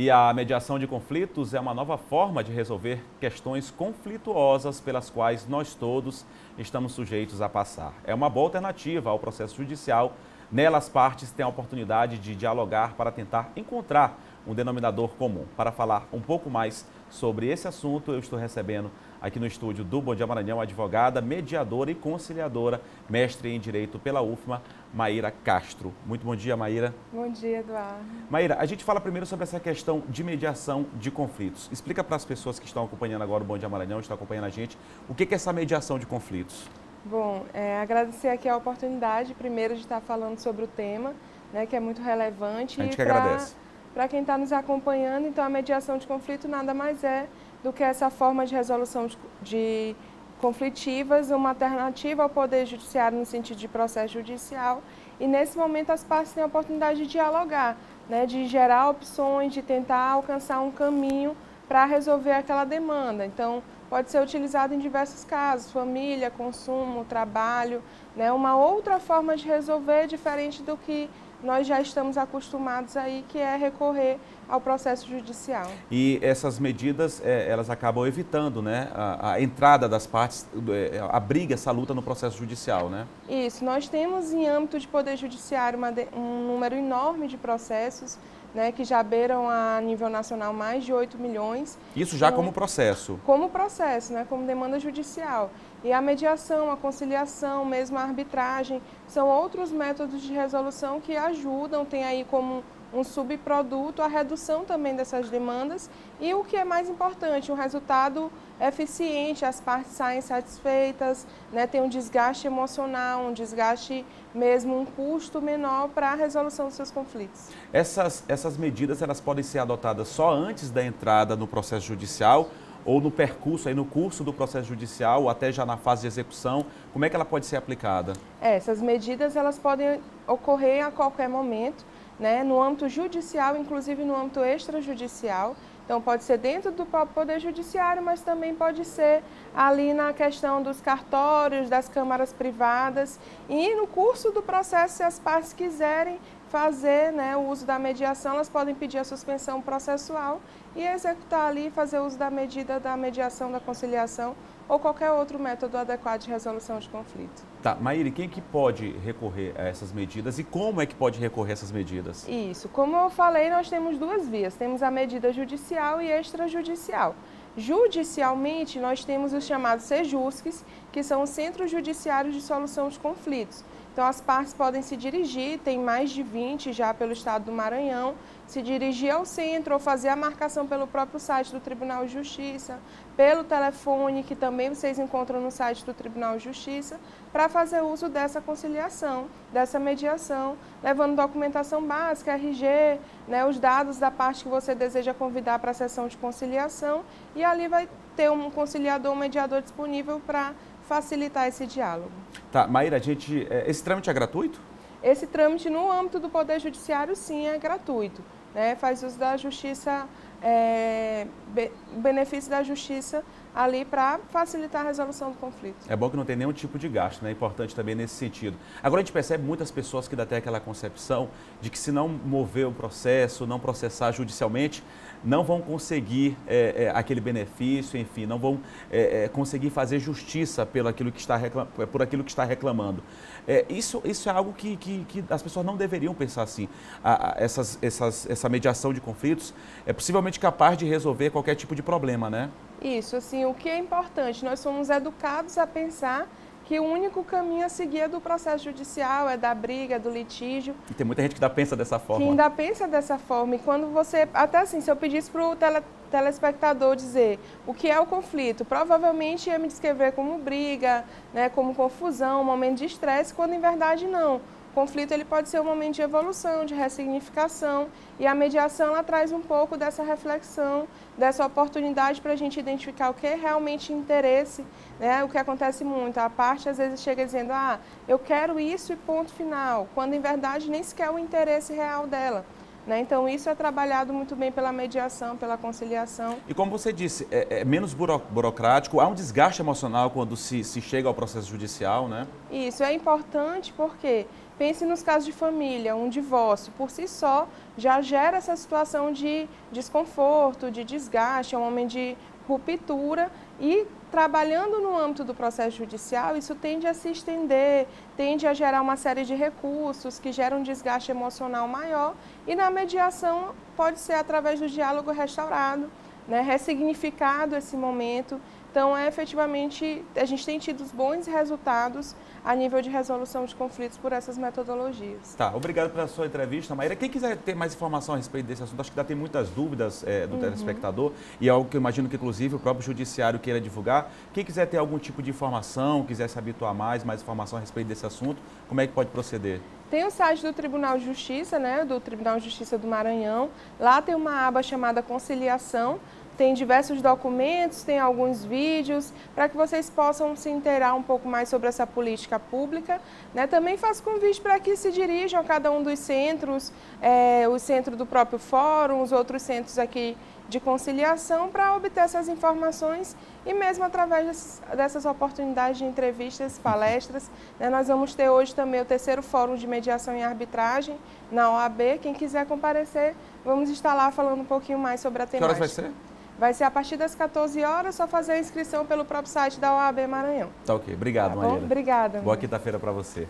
E a mediação de conflitos é uma nova forma de resolver questões conflituosas pelas quais nós todos estamos sujeitos a passar. É uma boa alternativa ao processo judicial. Nela, as partes têm a oportunidade de dialogar para tentar encontrar um denominador comum. Para falar um pouco mais sobre esse assunto, eu estou recebendo aqui no estúdio do Bom Dia Maranhão a advogada, mediadora e conciliadora, mestre em Direito pela UFMA, Maíra Castro. Muito bom dia, Maíra. Bom dia, Eduardo. Maíra, a gente fala primeiro sobre essa questão de mediação de conflitos. Explica para as pessoas que estão acompanhando agora o Bom Dia Maranhão, estão acompanhando a gente, o que é essa mediação de conflitos? Bom, agradecer aqui a oportunidade, primeiro, de estar falando sobre o tema, né, que é muito relevante. A gente que agradece. Para quem está nos acompanhando, então a mediação de conflito nada mais é do que essa forma de resolução de conflitivas, uma alternativa ao Poder Judiciário no sentido de processo judicial. E nesse momento as partes têm a oportunidade de dialogar, né, de gerar opções, de tentar alcançar um caminho para resolver aquela demanda. Então, pode ser utilizado em diversos casos, família, consumo, trabalho, né, uma outra forma de resolver diferente do que nós já estamos acostumados aí, que é recorrer ao processo judicial. E essas medidas, elas acabam evitando, né, a entrada das partes, a briga, essa luta no processo judicial, né? Isso, nós temos em âmbito de Poder Judiciário um número enorme de processos, né, que já beiram a nível nacional mais de 8 milhões. Isso já como processo? Como processo, né, como demanda judicial. E a mediação, a conciliação, mesmo a arbitragem, são outros métodos de resolução que ajudam, tem aí como um subproduto a redução também dessas demandas e o que é mais importante, um resultado eficiente, as partes saem satisfeitas, né, tem um desgaste emocional, um desgaste mesmo, um custo menor para a resolução dos seus conflitos. Essas medidas, elas podem ser adotadas só antes da entrada no processo judicial ou no percurso, aí no curso do processo judicial, ou até já na fase de execução? Como é que ela pode ser aplicada? Essas medidas, elas podem ocorrer a qualquer momento, né, no âmbito judicial, inclusive no âmbito extrajudicial. Então, pode ser dentro do próprio Poder Judiciário, mas também pode ser ali na questão dos cartórios, das câmaras privadas. E no curso do processo, se as partes quiserem fazer, né, o uso da mediação, elas podem pedir a suspensão processual e executar ali, fazer uso da medida da mediação, da conciliação ou qualquer outro método adequado de resolução de conflito. Tá, Maíra, quem que pode recorrer a essas medidas e como é que pode recorrer a essas medidas? Isso, como eu falei, nós temos duas vias, temos a medida judicial e extrajudicial. Judicialmente, nós temos os chamados CEJUSCs, que são os Centros Judiciários de Solução de Conflitos. Então, as partes podem se dirigir, tem mais de 20 já pelo estado do Maranhão, se dirigir ao centro ou fazer a marcação pelo próprio site do Tribunal de Justiça, pelo telefone, que também vocês encontram no site do Tribunal de Justiça, para fazer uso dessa conciliação, dessa mediação, levando documentação básica, RG, né, os dados da parte que você deseja convidar para a sessão de conciliação, e ali vai ter um conciliador, um mediador disponível para facilitar esse diálogo. Tá, Maíra, esse trâmite é gratuito? Esse trâmite no âmbito do Poder Judiciário, sim, é gratuito, né? Faz uso da justiça, benefício da justiça ali para facilitar a resolução do conflito. É bom que não tem nenhum tipo de gasto, né? É importante também nesse sentido. Agora a gente percebe muitas pessoas que ainda têm aquela concepção de que se não mover o processo, não processar judicialmente, não vão conseguir aquele benefício, enfim, não vão conseguir fazer justiça por aquilo que está reclamando. Isso é algo que as pessoas não deveriam pensar assim. Essa mediação de conflitos é possivelmente capaz de resolver qualquer tipo de problema, né? Isso, assim, o que é importante, nós somos educados a pensar que o único caminho a seguir é do processo judicial, é da briga, é do litígio. E tem muita gente que ainda pensa dessa forma. Que ainda pensa dessa forma. E quando você, até assim, se eu pedisse para o telespectador dizer o que é o conflito, provavelmente ia me descrever como briga, né, como confusão, um momento de estresse, quando em verdade não. O conflito ele pode ser um momento de evolução, de ressignificação, e a mediação ela traz um pouco dessa reflexão, dessa oportunidade para a gente identificar o que é realmente interesse, né? O que acontece muito, a parte às vezes chega dizendo, eu quero isso e ponto final, quando em verdade nem sequer é o interesse real dela. Né? Então isso é trabalhado muito bem pela mediação, pela conciliação. E como você disse, é menos burocrático, há um desgaste emocional quando se chega ao processo judicial, né? Isso é importante porque Pense nos casos de família, um divórcio, por si só, já gera essa situação de desconforto, de desgaste, é um momento de ruptura e trabalhando no âmbito do processo judicial, isso tende a se estender, tende a gerar uma série de recursos que geram um desgaste emocional maior e na mediação pode ser através do diálogo restaurado, né, ressignificado esse momento. Então, efetivamente, a gente tem tido bons resultados a nível de resolução de conflitos por essas metodologias. Tá, obrigado pela sua entrevista, Maíra. Quem quiser ter mais informação a respeito desse assunto, acho que ainda tem muitas dúvidas do telespectador e é algo que eu imagino que, inclusive, o próprio judiciário queira divulgar. Quem quiser ter algum tipo de informação, quiser se habituar mais informação a respeito desse assunto, como é que pode proceder? Tem o site do Tribunal de Justiça, né, do Tribunal de Justiça do Maranhão. Lá tem uma aba chamada Conciliação. Tem diversos documentos, tem alguns vídeos, para que vocês possam se inteirar um pouco mais sobre essa política pública. Né? Também faço convite para que se dirijam a cada um dos centros, o centro do próprio fórum, os outros centros aqui de conciliação, para obter essas informações e mesmo através dessas oportunidades de entrevistas, palestras. Né? Nós vamos ter hoje também o 3º Fórum de Mediação e Arbitragem na OAB. Quem quiser comparecer, vamos estar lá falando um pouquinho mais sobre a temática. Que horas vai ser? Vai ser a partir das 14 horas, só fazer a inscrição pelo próprio site da OAB Maranhão. Tá ok. Obrigado, Maíra. Obrigada. Boa quinta-feira para você.